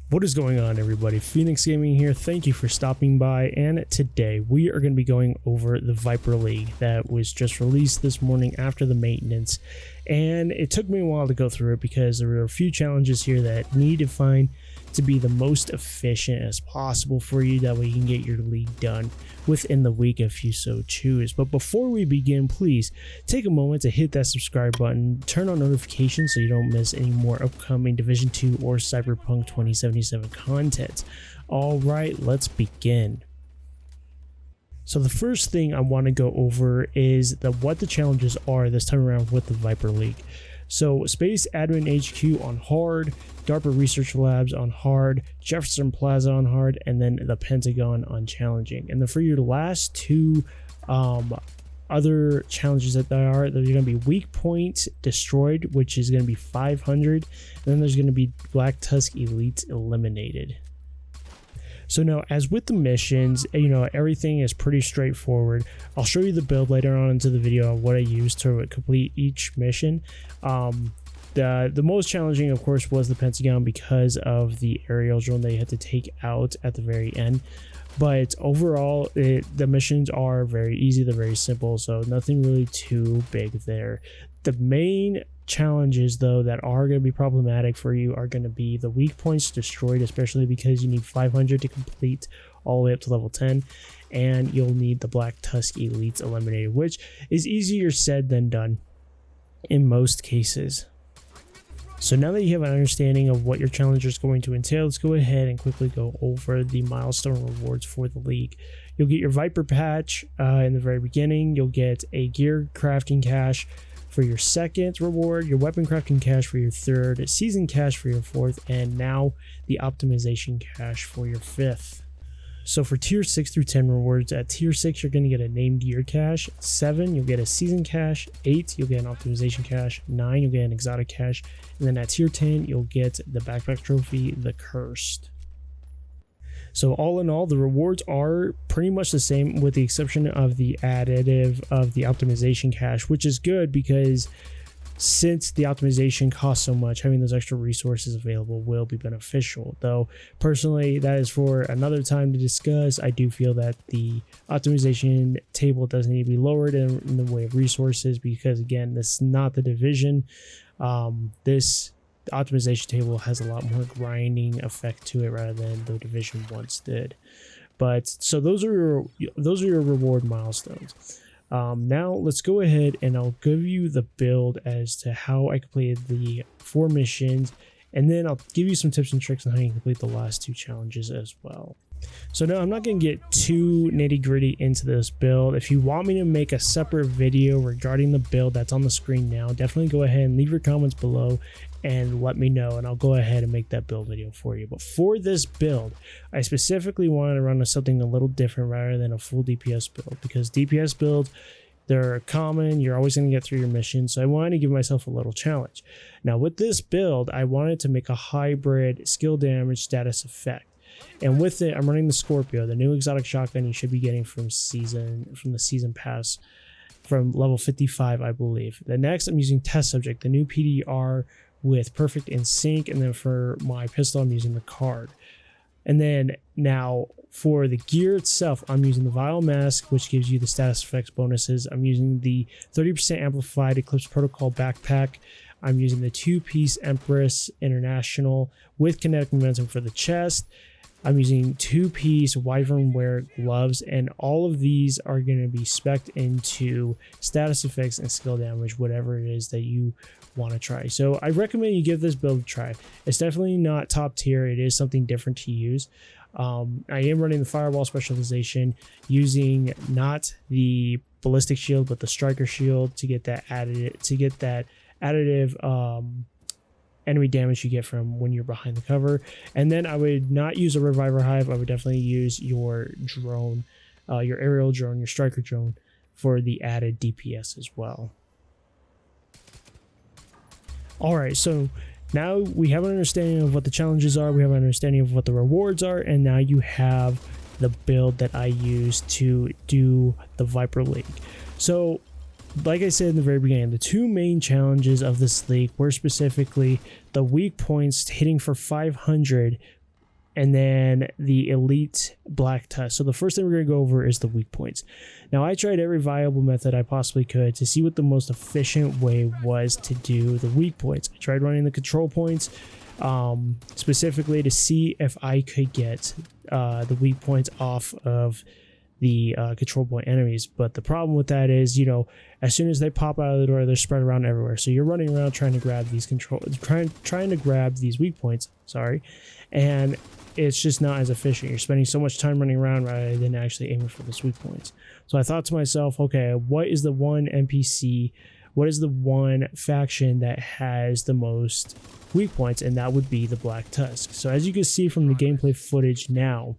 What is going on, everybody? Phoenix Gaming here. Thank you for stopping by, and today we are going to be going over the Viper League that was just released this morning after the maintenance. And it took me a while to go through it because there were a few challenges here that need to find to be the most efficient as possible for you, that way you can get your league done within the week if you so choose. But before we begin, please take a moment to hit that subscribe button, turn on notifications so you don't miss any more upcoming Division 2 or Cyberpunk 2077 content. All right, let's begin. So the first thing I want to go over is what the challenges are this time around with the Viper League. So Space Admin HQ on hard, DARPA Research Labs on hard, Jefferson Plaza on hard, and then the Pentagon on challenging. And then for your last two other challenges that there's going to be Weak Point Destroyed, which is going to be 500, and then there's going to be Black Tusk Elites Eliminated. So now, as with the missions, everything is pretty straightforward. I'll show you the build later on into the video of what I used to complete each mission. The most challenging, of course, was the Pentagon because of the aerial drone they had to take out at the very end. But overall, the missions are very easy, they're very simple, so nothing really too big there. The main challenges, though, that are going to be problematic for you are going to be the weak points destroyed, especially because you need 500 to complete all the way up to level 10, and you'll need the Black Tusk Elites eliminated, which is easier said than done in most cases. So now that you have an understanding of what your challenge is going to entail, let's go ahead and quickly go over the milestone rewards for the league. You'll get your Viper patch in the very beginning. You'll get a gear crafting cache for your second reward, your weapon crafting cache for your third, season cache for your fourth, and now the optimization cache for your fifth. So for tier 6 through 10 rewards, at tier 6 you're going to get a named gear cache, 7 you'll get a season cache, 8 you'll get an optimization cache, 9 you'll get an exotic cache, and then at tier 10 you'll get the backpack trophy, the Cursed. So all in all, the rewards are pretty much the same with the exception of the additive of the optimization cache, which is good because since the optimization costs so much, having those extra resources available will be beneficial. Though personally, that is for another time to discuss. I do feel that the optimization table does need to be lowered in the way of resources because, again, this is not the Division. This optimization table has a lot more grinding effect to it rather than the Division once did. But so those are your reward milestones. Now let's go ahead and I'll give you the build as to how I completed the 4 missions, and then I'll give you some tips and tricks on how you complete the last 2 challenges as well. So now I'm not going to get too nitty gritty into this build. If you want me to make a separate video regarding the build that's on the screen now, definitely go ahead and leave your comments below and let me know, and I'll go ahead and make that build video for you. But for this build, I specifically wanted to run something a little different rather than a full DPS build, because DPS builds, they're common, you're always going to get through your missions, so I wanted to give myself a little challenge. Now with this build, I wanted to make a hybrid skill damage status effect. And with it, I'm running the Scorpio, the new exotic shotgun you should be getting from the season pass from level 55, I believe. The next, I'm using Test Subject, the new PDR with Perfect in Sync, and then for my pistol, I'm using the card. And then now for the gear itself, I'm using the Vile Mask, which gives you the status effects bonuses. I'm using the 30% amplified Eclipse Protocol backpack. I'm using the 2-piece Empress International with kinetic momentum for the chest. I'm using 2-piece Wyvern Wear gloves, and all of these are going to be spec'd into status effects and skill damage, whatever it is that you want to try. So I recommend you give this build a try. It's definitely not top tier. It is something different to use. I am running the Fireball specialization, using not the ballistic shield but the striker shield to get that additive enemy damage you get from when you're behind the cover. And then I would not use a Reviver Hive. I would definitely use your drone, your aerial drone, your striker drone for the added DPS as well. Alright, so now we have an understanding of what the challenges are, we have an understanding of what the rewards are, and now you have the build that I use to do the Viper League. So like I said in the very beginning, the 2 main challenges of this league were specifically the weak points hitting for 500 and then the elite black tusk. So the first thing we're going to go over is the weak points. Now, I tried every viable method I possibly could to see what the most efficient way was to do the weak points. I tried running the control points specifically to see if I could get the weak points off of the control point enemies. But the problem with that is, as soon as they pop out of the door, they're spread around everywhere. So you're running around trying to grab these trying to grab these weak points, and it's just not as efficient. You're spending so much time running around rather than actually aiming for those weak points. So I thought to myself, okay, what is the one NPC, what is the one faction that has the most weak points? And that would be the Black Tusk. So as you can see from the gameplay footage now,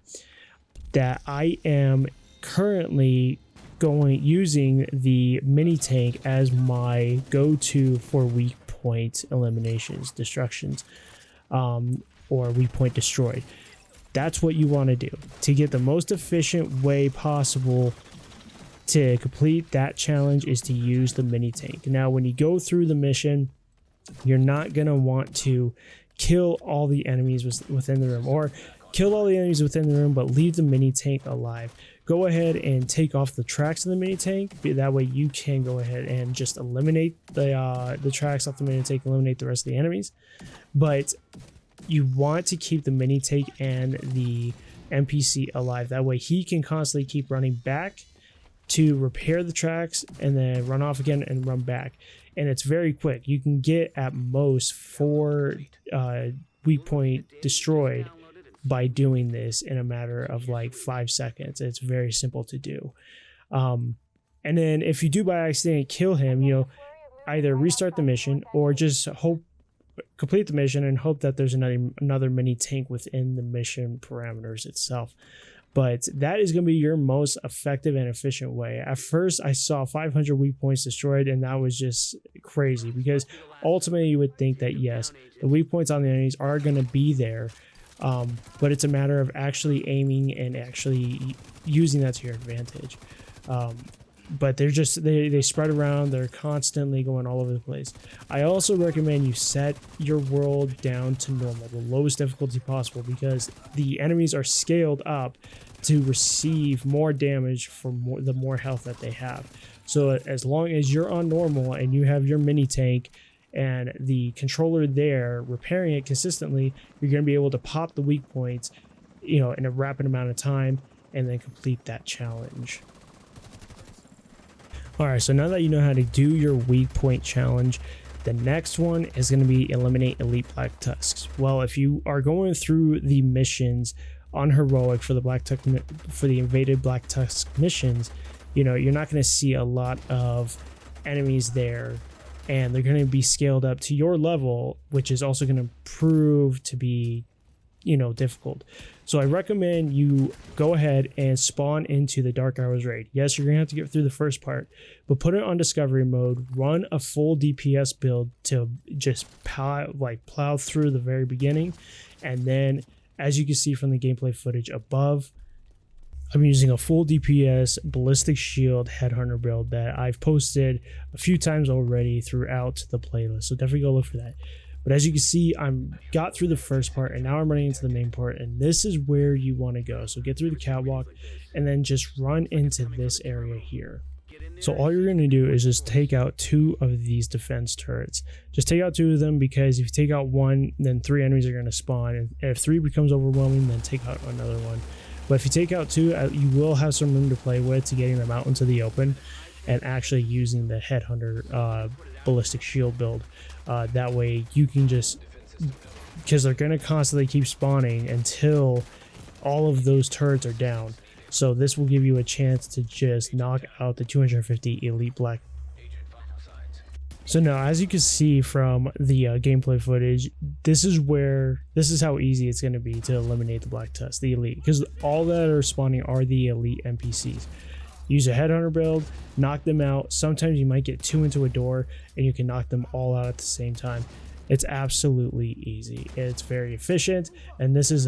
that I am currently using the mini tank as my go-to for weak point eliminations, destructions, or weak point destroyed. That's what you want to do to get the most efficient way possible to complete that challenge, is to use the mini tank. Now, when you go through the mission, you're not going to want to kill all the enemies within the room, or kill all the enemies within the room, but leave the mini tank alive. Go ahead and take off the tracks in the mini tank. That way you can go ahead and just eliminate the tracks off the mini tank, eliminate the rest of the enemies. But you want to keep the mini tank and the NPC alive. That way he can constantly keep running back to repair the tracks and then run off again and run back. And it's very quick. You can get at most 4 weak point destroyed by doing this in a matter of like 5 seconds. It's very simple to do. And then if you do by accident kill him, either restart the mission or just complete the mission and hope that there's another mini tank within the mission parameters itself. But that is going to be your most effective and efficient way. At first, I saw 500 weak points destroyed, and that was just crazy, because ultimately you would think that, yes, the weak points on the enemies are going to be there, but it's a matter of actually aiming and actually using that to your advantage. But they spread around. They're constantly going all over the place. I also recommend you set your world down to normal, the lowest difficulty possible, because the enemies are scaled up to receive more damage for the more health that they have. So as long as you're on normal and you have your mini tank and the controller there repairing it consistently, you're going to be able to pop the weak points, in a rapid amount of time, and then complete that challenge. Alright, so now that you know how to do your weak point challenge, the next one is going to be eliminate elite black tusks. Well, if you are going through the missions on heroic for the invaded black tusk missions, you're not going to see a lot of enemies there, and they're going to be scaled up to your level, which is also going to prove to be difficult. So I recommend you go ahead and spawn into the Dark Hours raid. Yes, you're gonna have to get through the first part, but put it on discovery mode, run a full DPS build to just plow through the very beginning. And then, as you can see from the gameplay footage above, I'm using a full DPS ballistic shield headhunter build that I've posted a few times already throughout the playlist, so definitely go look for that. But as you can see, I'm got through the first part, and now I'm running into the main part, and this is where you want to go. So get through the catwalk and then just run into this area here. So all you're going to do is just take out 2 of these defense turrets. Just take out 2 of them, because if you take out 1, then 3 enemies are going to spawn, and if 3 becomes overwhelming, then take out another one. But if you take out 2, you will have some room to play with to getting them out into the open and actually using the headhunter ballistic shield build. That way you can just, because they're going to constantly keep spawning until all of those turrets are down. So this will give you a chance to just knock out the 250 elite black. So now, as you can see from the gameplay footage, this is how easy it's going to be to eliminate the black tusk, the elite, because all that are spawning are the elite NPCs. Use a headhunter build, knock them out. Sometimes you might get 2 into a door and you can knock them all out at the same time. It's absolutely easy. It's very efficient, and this is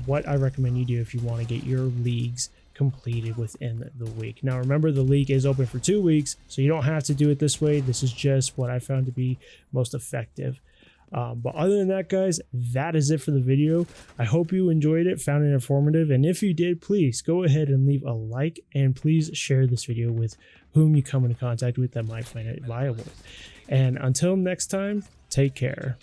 what I recommend you do if you want to get your leagues completed within the week. Now remember, the league is open for 2 weeks, so you don't have to do it this way. This is just what I found to be most effective. But other than that, guys, that is it for the video. I hope you enjoyed it, found it informative, and if you did, please go ahead and leave a like, and please share this video with whom you come into contact with that might find it viable. And until next time, take care.